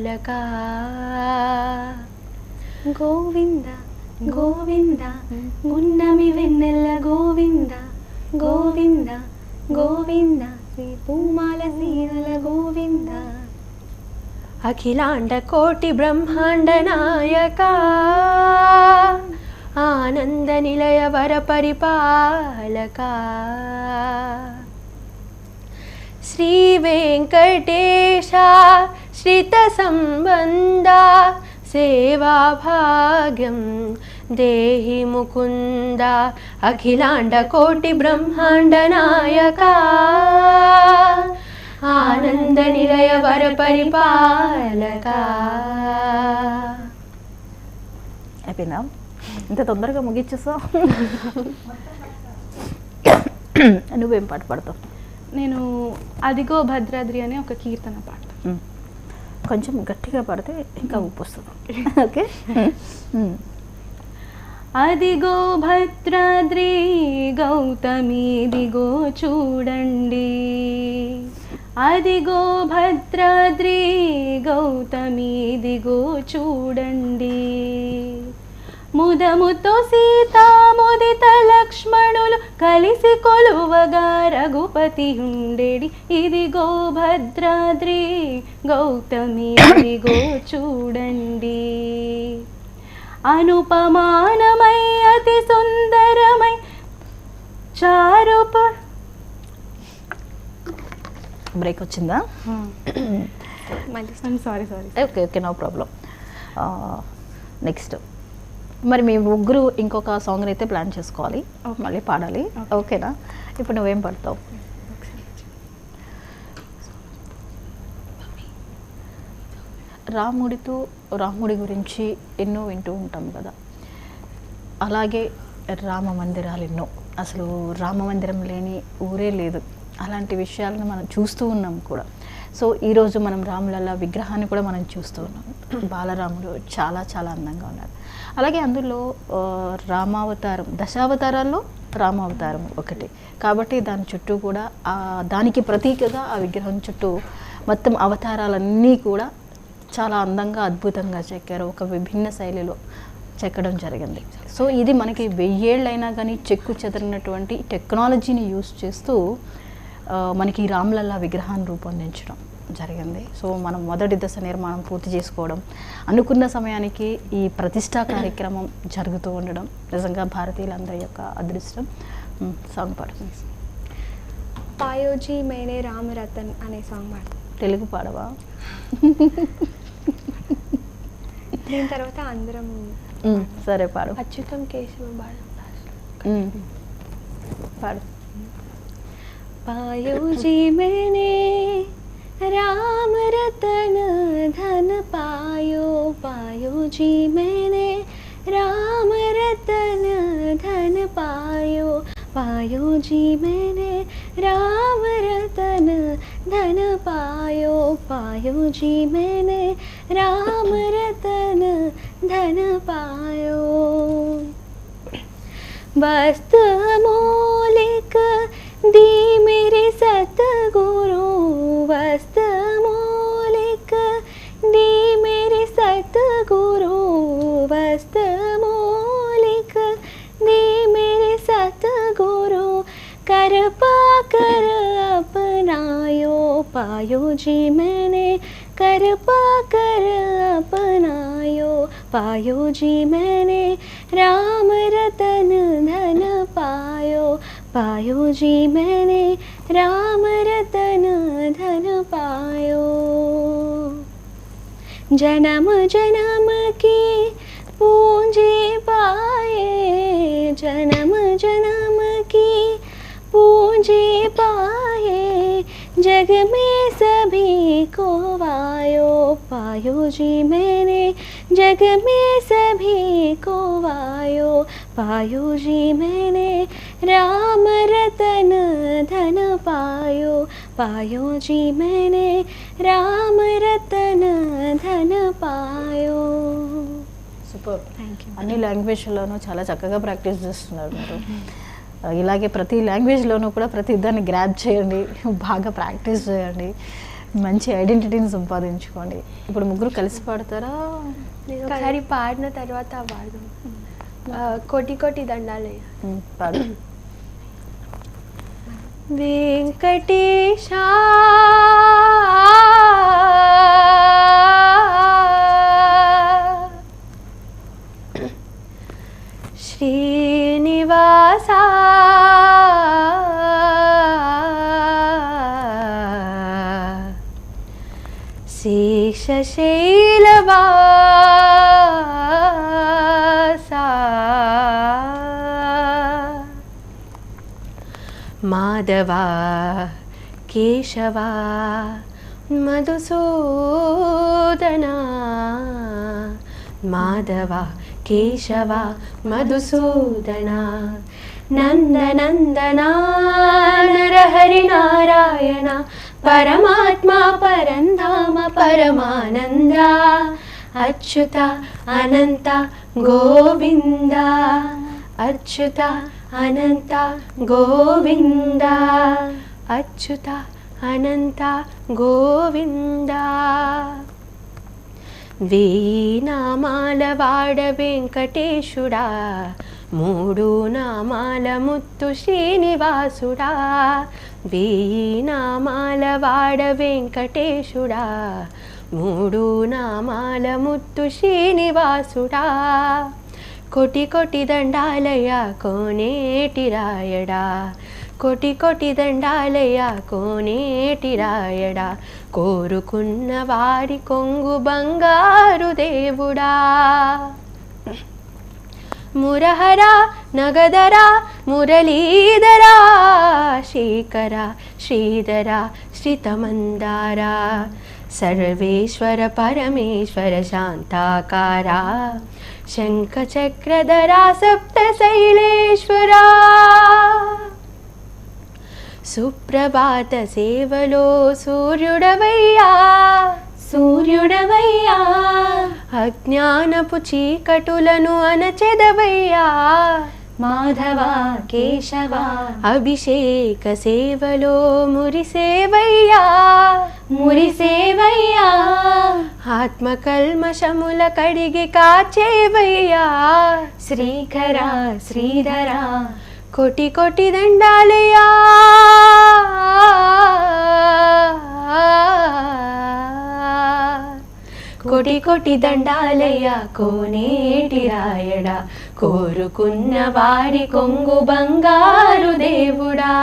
పాలకా గోవింద గోవింద గున్నమి వెన్నెల గోవింద గోవింద గోవింద శ్రీ పూమాల సీనల గోవింద అఖిలాండ కోటి బ్రహ్మాండ నాయక ఆనంద నిలయ వర పరిపాలక శ్రీ వెంకటేశ శ్రిత సంబంధ సేవా భాగ్యం దేహి ముకుంద అఖిలాండ కోటి బ్రహ్మాండ నాయక ఆనంద నిలయ వర పరిపాలక. అయిపోయిందా? ఇంత తొందరగా ముగిచ్చేసావు. నువ్వేం పాట పాడతావు? నేను అదిగో భద్రాద్రి అనే ఒక కీర్తన పాడతాను. కొంచెం గట్టిగా పాడితే ఇంకా ఊపు వస్తుంది. ఓకే. అదిగో భద్రాద్రి గౌతమి దిగో చూడండి, అదిగో భద్రాద్రి గౌతమి దిగో చూడండి, ముదముతో సీతా ముదిత లక్ష్మణులు కలిసి కొలువగా రఘుపతి ఉండేడి, ఇదిగో భద్రాద్రి గౌతమి దిగో చూడండి, అనుపమానమై అతి సుందరమై చారుప. బ్రేక్ వచ్చిందా? Sorry. Okay okay, no problem. Next మరి మీ ముగ్గురు ఇంకొక సాంగ్ అయితే ప్లాన్ చేసుకోవాలి, మళ్ళీ పాడాలి. ఓకేనా? ఇప్పుడు నువ్వేం పాడతావు? రాముడి గురించి ఎన్నో వింటూ ఉంటాం కదా, అలాగే రామ మందిరాలు ఎన్నో, అసలు రామ మందిరం లేని ఊరే లేదు, అలాంటి విషయాలను మనం చూస్తూ ఉన్నాం కూడా. సో ఈరోజు మనం రాములల్ల విగ్రహాన్ని కూడా మనం చూస్తూ ఉన్నాం. బాలరాముడు చాలా చాలా అందంగా ఉన్నారు. అలాగే అందులో రామావతారం, దశావతారాల్లో రామావతారం ఒకటి కాబట్టి దాని చుట్టూ కూడా దానికి ప్రతీకగా ఆ విగ్రహం చుట్టూ మొత్తం అవతారాలన్నీ కూడా చాలా అందంగా అద్భుతంగా చెక్కారు, ఒక విభిన్న శైలిలో చెక్కడం జరిగింది. సో ఇది మనకి 1000 ఏళ్ళైనా కానీ చెక్కు చెదరినటువంటి టెక్నాలజీని యూస్ చేస్తూ మనకి రామ్లల్లా విగ్రహాన్ని రూపొందించడం జరిగింది. సో మనం మొదటి దశ నిర్మాణం పూర్తి చేసుకోవడం, అనుకున్న సమయానికి ఈ ప్రతిష్టా కార్యక్రమం జరుగుతూ ఉండడం నిజంగా భారతీయులందరి యొక్క అదృష్టం. సాంగ్ పాడుతుంది. పాయోజీ మేనే రామరతన్ అనే సాంగ్ పాడు. తెలుగు పాడవా? దీని తర్వాత అందరం. సరే పాడు. అచ్యుతం కేశవ పాడు. पायोजी मैंने राम रतन धन पायो, पायोजी मैंने राम रतन धन पायो, पायोजी मैंने राम रतन धन पायो, पायोजी मैंने राम रतन धन पायो, वस्तु मौलिक दी मेरे सतगुरु, वस्तु मौलिक दी मेरे सतगुरु, वस्तु मौलिक दी मेरे सतगुरु, कर पाकर अपनायो, पायोजी मैंने कर पाकर अपनायो, पायोजी मैंने राम रतन धन पायो, पायोजी मैंने राम रतन धन पायो, जन्म जन्म की पूंजी पाए, जन्म जन्म की पूंजी पाए, जग में सभी को वायो, पायोजी मैंने जग में सभी को वायो, पायोजी मैंने राम रतन धन पायो, पायोजी मैंने राम रतन धन पायो. సూపర్. అన్ని లాంగ్వేజ్లోనూ చాలా చక్కగా ప్రాక్టీస్ చేస్తున్నారు మీరు. ఇలాగే ప్రతి లాంగ్వేజ్లోనూ కూడా ప్రతి దాన్ని గ్రాప్ చేయండి, బాగా ప్రాక్టీస్ చేయండి. మంచి ఐడెంటిటీని సంపాదించుకోండి. ఇప్పుడు ముగ్గురు కలిసి పాడతారా? ఒకసారి పాడిన తర్వాత పాడదాం. కోటి కోటి దండాలే పాడు. వెంకటేశ శ్రీనివాస శేషశైలవాస మాధవా కేశవా మధుసూదనా మాధవా కేశవా మధుసూదనా నందనందనా నరహరి నారాయణ పరమాత్మా పరంధామ పరమానంద అచ్యుత అనంత గోవింద అచ్యుత అనంత గోవింద అచ్యుత అనంత గోవింద. వేయి నామాల వాడ వెంకటేశుడా మూడు నామాల ముత్తు శ్రీనివాసుడా వేయి నామాల వాడ వెంకటేశుడా మూడు నామాల ముత్తు శ్రీనివాసుడా కోటి కోటి దండాలయ కోనేటి రాయడా కోటి కోటి దండాలయ కోనేటి రాయడా కోరుకున్న వారి కొంగు బంగారు దేవుడా మురహరా నగదరా మురళీధరా శేఖర శ్రీధర శ్రితమందారా సర్వేశ్వర పరమేశ్వర శాంతాకారా శంఖచక్రధరా సప్తశైలేశ్వరా సుప్రభాత సేవలో సూర్యుడవయ్యా సూర్యుడవయ్యా అజ్ఞానపు చీకటులను అణచెదవయ్యా మాధవా కేశవా అభిషేక సేవలో మురిసేవయ్యా మురిసేవయ్యా ఆత్మకల్మషముల కడిగి కాచేవయ్యా శ్రీకర శ్రీధర కోటి కోటి దండాలయ్యా కోటి కోటి దండాలయ్యా కోనేటి రాయడా కోరుకున్న వారి కొంగు బంగారు దేవుడా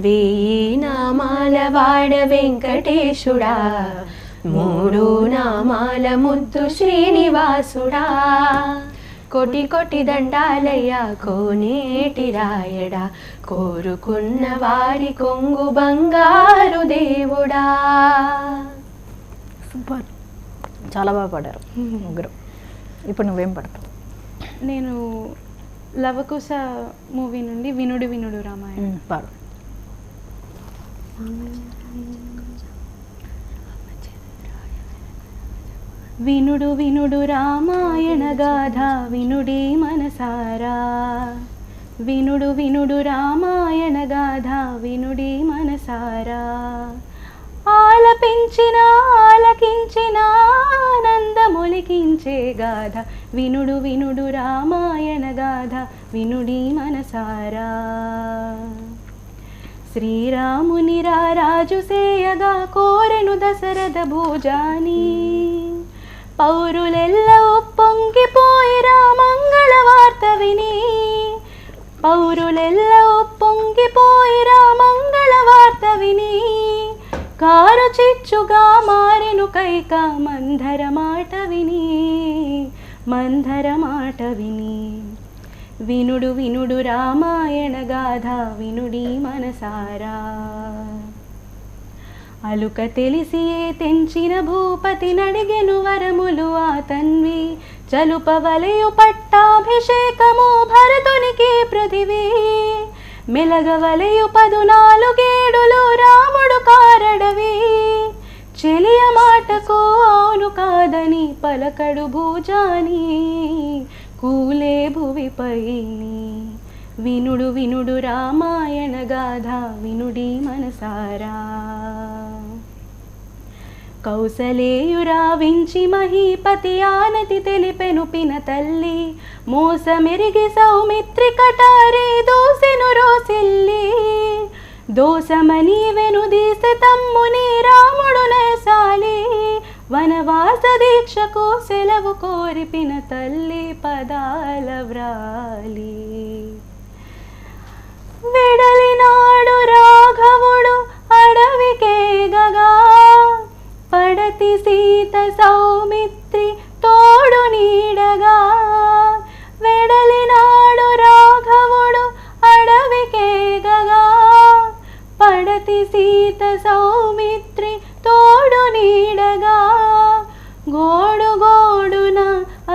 వేయి నామాల వాడ వెంకటేశుడా మూడు నామాల ముద్దు శ్రీనివాసుడా కోటి కోటి దండాలయ్యా కోనేటి రాయడా కోరుకున్న వారి కొంగు బంగారు దేవుడా. సూపర్, చాలా బాగా పాడారు ముగ్గురు. ఇప్పుడు నువ్వేం పడతావు? నేను లవకుశ మూవీ నుండి వినుడు వినుడు రామాయణం పాడు. వినుడు వినుడు రామాయణ గాథ వినుడి మనసారా వినుడు వినుడు రామాయణ గాథ వినుడి మనసారా ఆలపించిన ఆలకించిన ఆనందమొలికించే గాథ వినుడు వినుడు రామాయణ గాథ వినుడి మనసారా శ్రీరాముని రాజు సేయగా కోరెను దశరథ భూజాని పౌరులెల్ల ఉప్పొంగిపోయిరా మంగళ వార్త విని పౌరులెల్ల ఉప్పొంగిపోయిరా మంగళ వార్త విని కారు చిచ్చుగా మారెను కైక మంధర మాట విని మంధర మాట విని వినుడు వినుడు రామాయణ గాథ వినుడి మనసారా అలుక తెలిసియే తెంచిన భూపతి నడిగెను వరములు ఆ తన్వి చలుపవలయు పట్టాభిషేకము భరతునికి పృథివీ మెలగవలయు 14 రాముడు కారడవి చెలియ మాటకు అవును కాదని పలకడు భూజాని కూలే భువిపైని వినుడు వినుడు రామాయణ గాథ వినుడి మనసారా. కౌసలేయురావించి మహీపతి ఆనతి తెలిపెను పిన తల్లి, మోసమెరిగి సౌమిత్రి కటారి దోసెను రోసిల్లి. దోసమని వెనుదీసె తమ్ముని రాముడు నేసాలి, వనవాస దీక్షకు సెలవు కోరిపిన తల్లి పదాల వ్రాలి. వెడలినాడు రాఘవుడు అడవికేగగా, పడతి సీత సౌమిత్రి తోడు నీడగా. వెడలినాడు రాఘవుడు అడవికేగగా, పడతి సీత సౌమిత్రి తోడు నీడగా. గోడు గోడున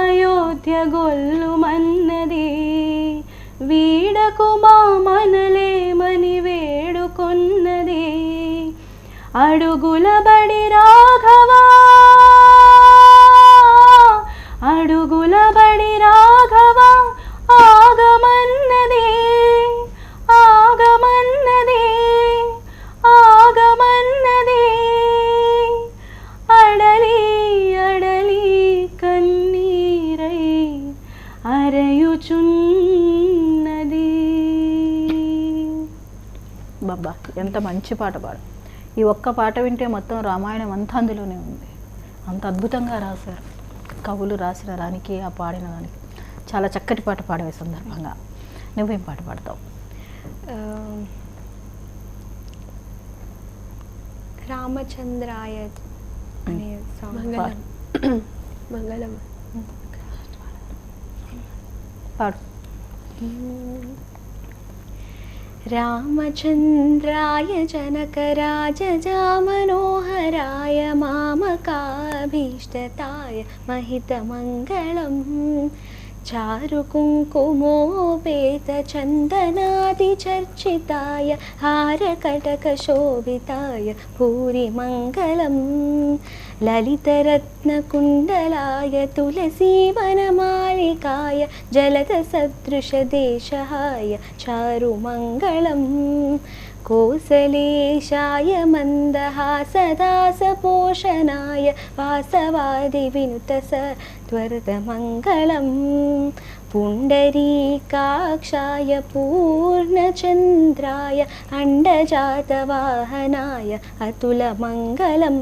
అయోధ్య గొల్లుమన్నది, వీడకు మా మనలేమని వేడుకొన్నది. అడుగులబడి రాఘవా, అడుగులబడి రాఘవా, ఆగమన్నది, ఆగమన్నది, ఆగమన్నది. అడలి అడలి కన్నీరై అరయుచున్నది. బాబా ఎంత మంచి పాట పాడు. ఈ ఒక్క పాట వింటే మొత్తం రామాయణం అంతా అందులోనే ఉంది. అంత అద్భుతంగా రాశారు కవులు, రాసిన దానికి ఆ పాడిన దానికి. చాలా చక్కటి పాట పాడే సందర్భంగా నువ్వేం పాట పాడతావు? రామచంద్రాయ అనే సాంగ్. మంగళం పాడు. రామచంద్రాయ జనకరాజామనోహరాయ మామకాభీష్టతాయ మహితమంగళం. చారు కుంకుమోపేత చందనాది చర్చితాయ హారకటక శోభితాయ భూరి మంగళం. లలితరత్నకుండలాయ తులసీవనమాలికాయ జలద సదృశదేశాయ చారు మంగళం. కోసలేశాయ మందహాసదాసపోషణాయ వాసవాది వినుత సత్వరద మంగళం. పుండరీకాక్షాయ పూర్ణచంద్రాయ అండజాతవాహనాయ అతుల మంగళం.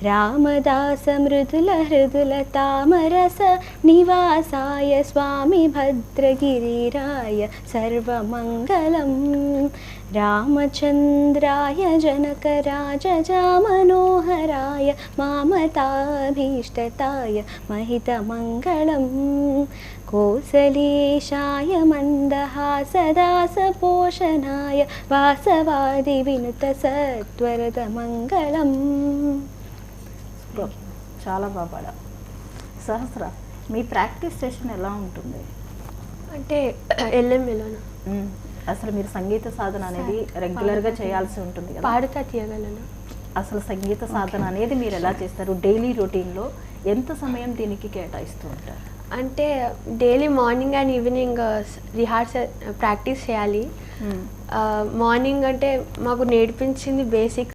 రామదాస మృదుల హృదుల తామరస నివాసాయ స్వామి భద్రగిరిరాయ సర్వమంగళం. రామచంద్రాయ జనకరాజామనోహరాయ మామతాభీష్టతాయ మహితమంగళం. కోసలేశాయ మందహాసదాసపోషణాయ వాసవాది వినుత సత్వరద మంగళం. చాలా బాగా పాడావు. సహస్ర, మీ ప్రాక్టీస్ సెషన్ ఎలా ఉంటుంది? అంటే ఎల్ఎంఏలోనా? అసలు మీరు సంగీత సాధన అనేది రెగ్యులర్గా చేయాల్సి ఉంటుంది కదా? పాడుతా తీయగలను. అసలు సంగీత సాధన అనేది మీరు ఎలా చేస్తారు? డైలీ రొటీన్లో ఎంత సమయం దీనికి కేటాయిస్తూ ఉంటారు? అంటే daily morning and evening rehearsal practice చేయాలి. మార్నింగ్ అంటే మాకు నేర్పించింది బేసిక్